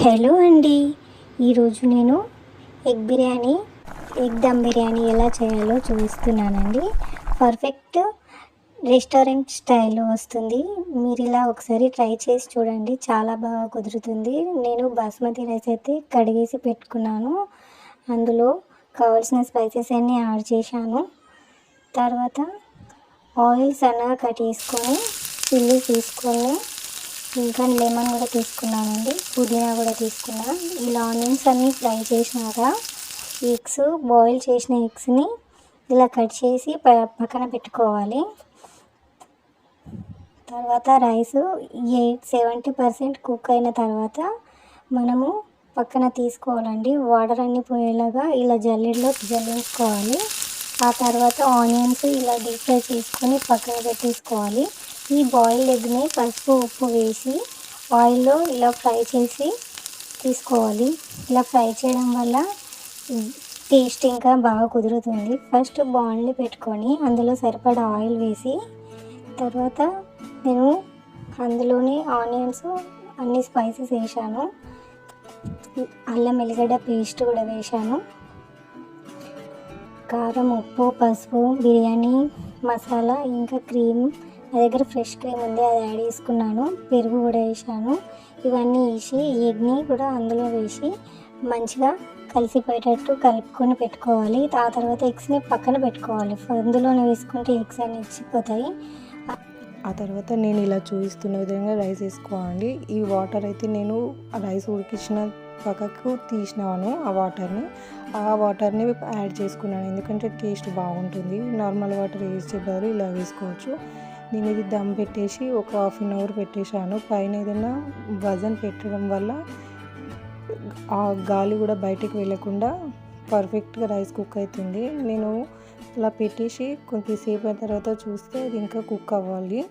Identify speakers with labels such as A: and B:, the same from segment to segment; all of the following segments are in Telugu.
A: హలో అండి. ఈరోజు నేను ఎగ్ దమ్ బిర్యానీ ఎలా చేయాలో చూపిస్తున్నానండి. పర్ఫెక్ట్ రెస్టారెంట్ స్టైల్లో వస్తుంది. మీరు ఇలా ఒకసారి ట్రై చేసి చూడండి, చాలా బాగా కుదురుతుంది. నేను బాస్మతి రైస్ అయితే కడిగేసి పెట్టుకున్నాను. అందులో కావాల్సిన స్పైసెస్ అన్నీ యాడ్ చేశాను. తర్వాత ఆయిల్ సన్నగా కట్ చేసుకొని చిల్లీ తీసుకొని ఇంకా లెమన్ కూడా తీసుకున్నానండి, పుదీనా కూడా తీసుకున్నాను. ఇలా ఆనియన్స్ అన్నీ ఫ్రై చేసినాక బాయిల్ చేసిన ఎగ్స్ని ఇలా కట్ చేసి పక్కన పెట్టుకోవాలి. తర్వాత రైస్ 70% కుక్ అయిన తర్వాత మనము పక్కన తీసుకోవాలండి. వాటర్ అన్నీ పోయేలాగా ఇలా జల్లెడలో జల్లించుకోవాలి. ఆ తర్వాత ఆనియన్స్ ఇలా డీప్ ఫ్రై చేసుకొని పక్కన పెట్టేసుకోవాలి. ఈ బాయిల్డ్ ఎగ్ని పసుపు ఉప్పు వేసి ఆయిల్లో ఇలా ఫ్రై చేసి తీసుకోవాలి. ఇలా ఫ్రై చేయడం వల్ల టేస్ట్ ఇంకా బాగా కుదురుతుంది. ఫస్ట్ బాండ్లీ పెట్టుకొని అందులో సరిపడా ఆయిల్ వేసి తర్వాత నేను అందులోనే ఆనియన్స్ అన్ని స్పైసెస్ వేసాను. అల్లం ఎల్లిగడ్డ పేస్ట్ కూడా వేసాను. కారం, ఉప్పు, పసుపు, బిర్యానీ మసాలా ఇంకా క్రీమ్, నా దగ్గర ఫ్రెష్ క్రీమ్ ఉంది, అది యాడ్ చేసుకున్నాను. పెరుగు కూడా వేసాను. ఇవన్నీ వేసి ఎగ్ని కూడా అందులో వేసి మంచిగా కలిసిపోయేటట్టు కలుపుకొని పెట్టుకోవాలి. ఆ తర్వాత ఎగ్స్ని పక్కన పెట్టుకోవాలి. అందులోనే వేసుకుంటే ఎగ్స్ అన్నీ ఇచ్చిపోతాయి.
B: ఆ తర్వాత నేను ఇలా చూపిస్తున్న విధంగా రైస్ వేసుకోవాలి. ఈ వాటర్ అయితే నేను రైస్ ఉడికించిన పక్కకు తీసినాను. ఆ వాటర్ని యాడ్ చేసుకున్నాను, ఎందుకంటే టేస్ట్ బాగుంటుంది. నార్మల్ వాటర్ వేసే బదులు ఇలా వేసుకోవచ్చు. నేను ఇది దమ్ పెట్టేసి ఒక 1/2 అవర్ పెట్టేశాను. పైన ఏదైనా వజన్ పెట్టడం వల్ల ఆ గాలి కూడా బయటికి వెళ్ళకుండా పర్ఫెక్ట్గా రైస్ కుక్ అవుతుంది. నేను ఇలా పెట్టేసి కొంచెంసేపు అయిన తర్వాత చూస్తే అది ఇంకా కుక్ అవ్వాలి.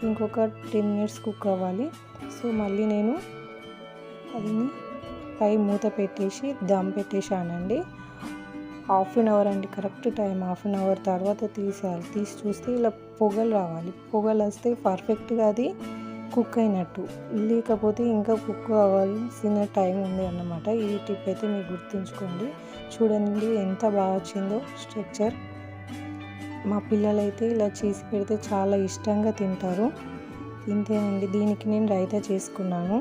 B: ఇంకొక 10 మినిట్స్ కుక్ అవ్వాలి. సో మళ్ళీ నేను అది పై మూత పెట్టేసి దమ్ పెట్టేశానండి. 1/2 అవర్ అండి, కరెక్ట్ టైం. 1/2 అవర్ తర్వాత తీసి చూస్తే ఇలా పొగలు రావాలి. పొగలు వస్తే పర్ఫెక్ట్గా అది కుక్ అయినట్టు, లేకపోతే ఇంకా కుక్ అవ్వాల్సిన టైం ఉంది అన్నమాట. ఈ టిప్ అయితే మీరు గుర్తుంచుకోండి. చూడండి ఎంత బాగా వచ్చిందో స్ట్రక్చర్. మా పిల్లలైతే ఇలా చేసి పెడితే చాలా ఇష్టంగా తింటారు. ఇంతేనండి, దీనికి నేను రైతా చేసుకున్నాను.